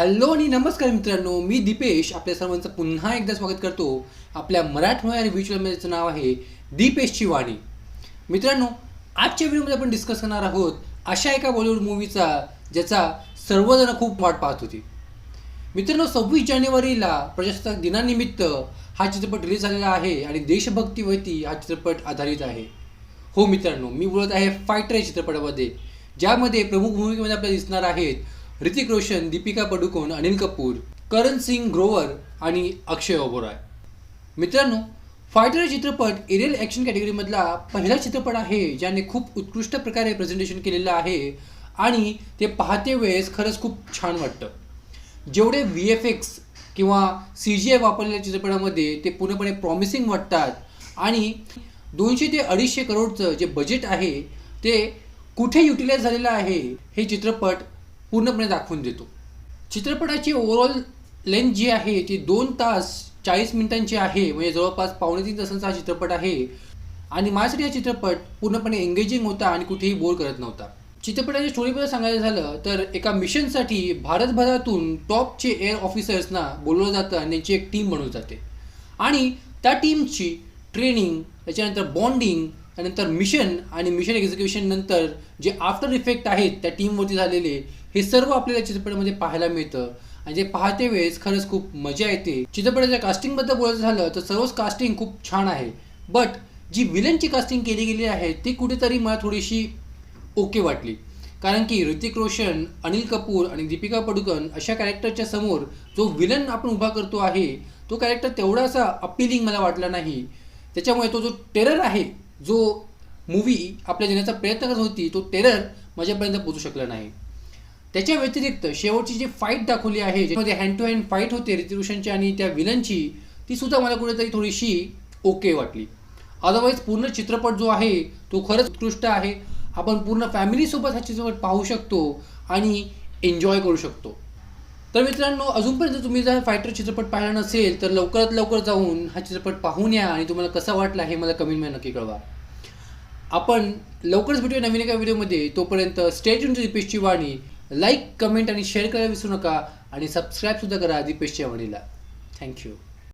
Hello आणि नमस्कार मित्रांनो, मी दीपेश आपल्या सर्वांचं पुन्हा एकदा स्वागत करतो. आपल्या मराठमोळ्या रिव्ह्यू चॅनलचं नाव आहे दीपेशची वाणी. मित्रांनो, आजच्या व्हिडिओमध्ये आपण डिस्कस करणार आहोत अशा एका बॉलिवूड मूवीचा ज्याचा सर्वजण खूप वाट पाहत होती. मित्रांनो, 26 जानेवारीला प्रजासत्ताक दिनानिमित्त हा चित्रपट रिलीज झालेला आहे आणि देशभक्तीवरती हा चित्रपट आधारित आहे. हो मित्रांनो, मी बोलत आहे फायटर या चित्रपटामध्ये, ज्यामध्ये प्रमुख भूमिकेमध्ये आपल्याला दिसणार आहेत ऋतिक रोशन, दीपिका पडुकोन, अनिल कपूर, करण सिंग ग्रोवर आणि अक्षय ओबेरॉय. मित्रांनो, फायटर चित्रपट एरियल ॲक्शन कॅटेगरीमधला पहिला चित्रपट आहे ज्याने खूप उत्कृष्ट प्रकारे प्रेझेंटेशन केलेलं आहे आणि ते पाहते वेळेस खरंच खूप छान वाटतं. जेवढे VFX किंवा CGI वापरलेल्या चित्रपटामध्ये ते पूर्णपणे प्रॉमिसिंग वाटतात आणि 200 ते 250 करोडचं जे बजेट आहे ते कुठे युटिलाइज झालेलं आहे हे चित्रपट पूर्णपणे दाखवून देतो. चित्रपटाची ओव्हरऑल लेंथ जी आहे ती 2 तास 40 मिनिटांची आहे, म्हणजे जवळपास 2.5 तासांचा हा चित्रपट आहे आणि माझ्यासाठी हा चित्रपट पूर्णपणे एंगेजिंग होता आणि कुठेही बोर करत नव्हता. चित्रपटाच्या स्टोरीबद्दल सांगायचं झालं तर एका मिशनसाठी भारतभरातून टॉपचे एअर ऑफिसर्सना बोलवलं जातं आणि त्यांची एक टीम बनवली जाते आणि त्या टीमची ट्रेनिंग, त्याच्यानंतर बॉन्डिंग, त्यानंतर मिशन आणि मिशन एक्झिक्युशन नंतर जे आफ्टर इफेक्ट आहेत त्या टीमवरती झालेले, हे सर्व आपल्याला चित्रपटामध्ये पाहायला मिळतं आणि जे पाहते वेळेस खरंच खूप मजा येते. चित्रपटाच्या कास्टिंगबद्दल बोलायचं झालं तर सर्वच कास्टिंग खूप छान आहे, बट जी विलनची कास्टिंग केली गेली आहे ती कुठेतरी मला थोडीशी ओके वाटली. कारण की ऋतिक रोशन, अनिल कपूर आणि दीपिका पडुकोन अशा कॅरेक्टरच्या समोर जो विलन आपण उभा करतो आहे तो कॅरेक्टर तेवढासा अपिलिंग मला वाटला नाही. त्याच्यामुळे तो जो टेरर आहे, जो मूवी आपल्या देण्याचा प्रयत्न करत होती, तो टेरर माझ्यापर्यंत पोहोचू शकला नाही. त्याच्या व्यतिरिक्त शेवटची जी फाईट दाखवली आहे, ज्यामध्ये हँड टू हँड फाईट होते ऋतिक रोशनची आणि त्या विलनची, ती सुद्धा मला कुठेतरी थोडीशी ओके वाटली. अदरवाईज पूर्ण चित्रपट जो आहे तो खरंच उत्कृष्ट आहे. आपण पूर्ण फॅमिलीसोबत हा चित्रपट पाहू शकतो आणि एन्जॉय करू शकतो. तर मित्रांनो, अजूनपर्यंत तुम्ही जर फायटर चित्रपट पाहिला नसेल तर लवकरात लवकर जाऊन हा चित्रपट पाहून या आणि तुम्हाला कसा वाटला हे मला कमेंटमध्ये नक्की कळवा. आपण लवकरच भेटूया नवीन एका व्हिडिओमध्ये. तोपर्यंत स्टे ट्यून टू दीपेशची वाणी. लाईक, कमेंट आणि शेअर करायला विसरू नका आणि सबस्क्राईबसुद्धा करा दीपेशच्या वाणीला. थँक्यू.